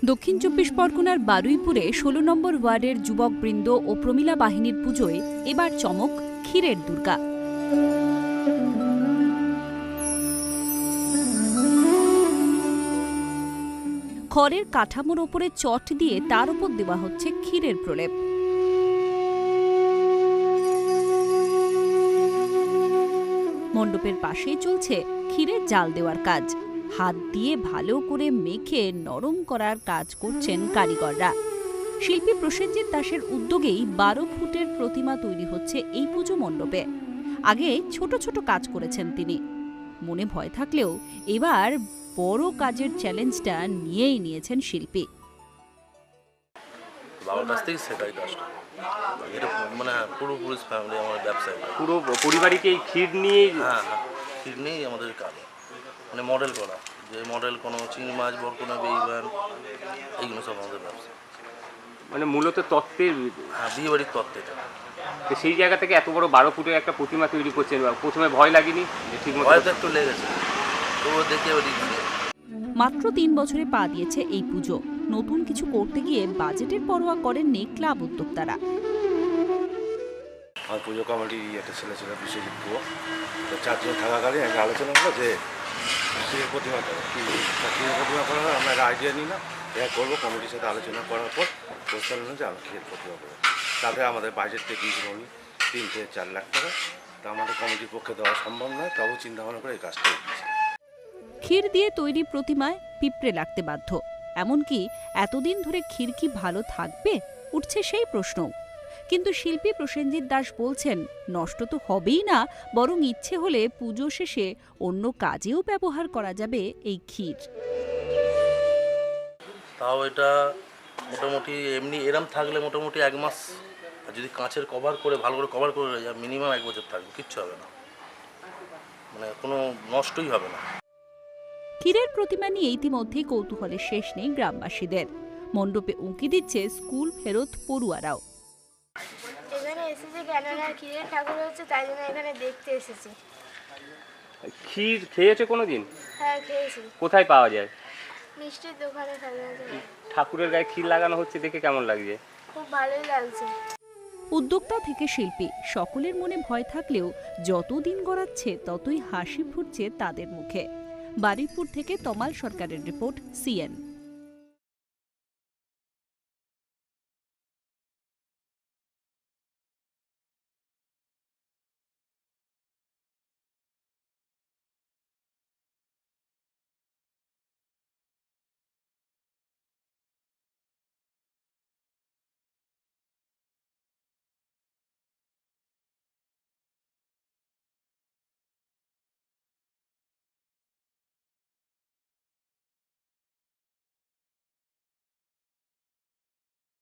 দক্ষিণ চব্বিশ পরগনার বারুইপুরে ১৬ নম্বর ওয়ার্ডের যুবকবৃন্দ ও প্রমীলা বাহিনীর পুজোয় এবার চমক ক্ষীরের দুর্গা। খড়ের কাঠামোর ওপরে চট দিয়ে তার উপর দেওয়া হচ্ছে ক্ষীরের প্রলেপ। মণ্ডপের পাশেই চলছে ক্ষীরের জাল দেওয়ার কাজ। হাত দিয়ে ভালো করে মেখে নরম করার কাজ করছেন কারিগররা। শিল্পী প্রসেনজিৎ দাসের উদ্যোগেই ১২ ফুটের প্রতিমা তৈরি হচ্ছে এই পুজো মণ্ডপে। আগে ছোট ছোট কাজ করেছেন তিনি। মনে ভয় থাকলেও এবার বড় কাজের চ্যালেঞ্জটা নিয়েই নিয়েছেন শিল্পী। বাবার কাছ থেকেই শেখাই কাজটা। এটা মানে পুরোপুরি ফ্যামিলি আমাদের ব্যবসায়ী, পুরো পরিবারকে এই ক্ষীর নিয়ে ক্ষীর নিয়েই আমাদের কাজ। মানে মডেল করা, যে মডেল কোনো চিংড়ি মাছ, বরকোনা, বেইবান, এইগুলো সব আমাদের ব্যবসা। মানে মূলত তত্ত্বের, বিয়ে বাড়ির তত্ত্বটা। তো সেই জায়গা থেকে এত বড় ১২ ফুটের একটা প্রতিমা তৈরি করছেন, প্রথমে ভয় লাগেনি? ঠিক মতো হয়তো একটু লেগেছে, তো দেখে মাত্র ৩ বছরে পা দিয়েছে এই পুজো। নতুন কিছু করতে গিয়ে বাজেটের পরোয়া করেননি ক্লাব উদ্যোক্তারা। আমার পুজো কমিটির একটা ছেলে ছিল বিশ্বজিৎ পুরো, তো ৪ জন থাকাকালীন একটা আলোচনা হলো যে ক্ষীরের প্রতিমা করা হয়। আমরা একটা আইডিয়া নিই না, এটা করবো। কমিটির সাথে আলোচনা করার পর প্রস্তাব হলো যে আমরা ক্ষীরের প্রতিমা করবো। তাতে আমাদের বাজেটটা দিয়েছিল উনি ৩ থেকে ৪ লাখ টাকা। তা আমাদের কমিটির পক্ষে দেওয়া সম্ভব নয়, তবু চিন্তা ভাবনা করে এই কাজটা হচ্ছে। ক্ষীর দিয়ে তৈরি প্রতিমায় পিঁপড়ে লাগতে বাধ্য। এমনকি এতদিন ধরে ক্ষীর কি ভালো থাকবে, উঠছে সেই প্রশ্ন। কিন্তু শিল্পী প্রসেনজিৎ দাস বলছেন, নষ্ট তো হবেই না, বরং ইচ্ছে হলে পুজো শেষে অন্য কাজেও ব্যবহার করা যাবে এই ক্ষীর। তাও এটা মোটামুটি এমনি এরম থাকলে মোটামুটি ১ মাস, আর যদি কাঁচের কভার করে ভালো করে কভার করে যায় মিনিমাম ১ বছর থাকবে, কিচ্ছু হবে না, মানে কোনো নষ্টই হবে না। ক্ষীরের প্রতিমা নিয়ে ইতিমধ্যেই কৌতূহলের শেষ নেই গ্রামবাসীদের। মণ্ডপে উঁকি দিচ্ছে স্কুল ফেরত পড়ুয়ারাও। এখানে এসেছি কেননা ক্ষীরের ঠাকুর হচ্ছে, তাই জন্য এখানে দেখতে এসেছি। ক্ষীর খেয়েছে কোনোদিন? হ্যাঁ, খেয়েছি। কোথায় পাওয়া যায়? মিষ্টির দোকানে সাধারণত। ঠাকুরের গায়ে ক্ষীর লাগানো হচ্ছে দেখে কেমন লাগছে? খুব ভালোই লাগছে। উদ্যোক্তা থেকে শিল্পী সকলের মনে ভয় থাকলেও যত দিন গড়াচ্ছে ততই হাসি ফুটছে তাদের মুখে। বারুইপুর থেকে তমাল সরকারের রিপোর্ট, সিএন।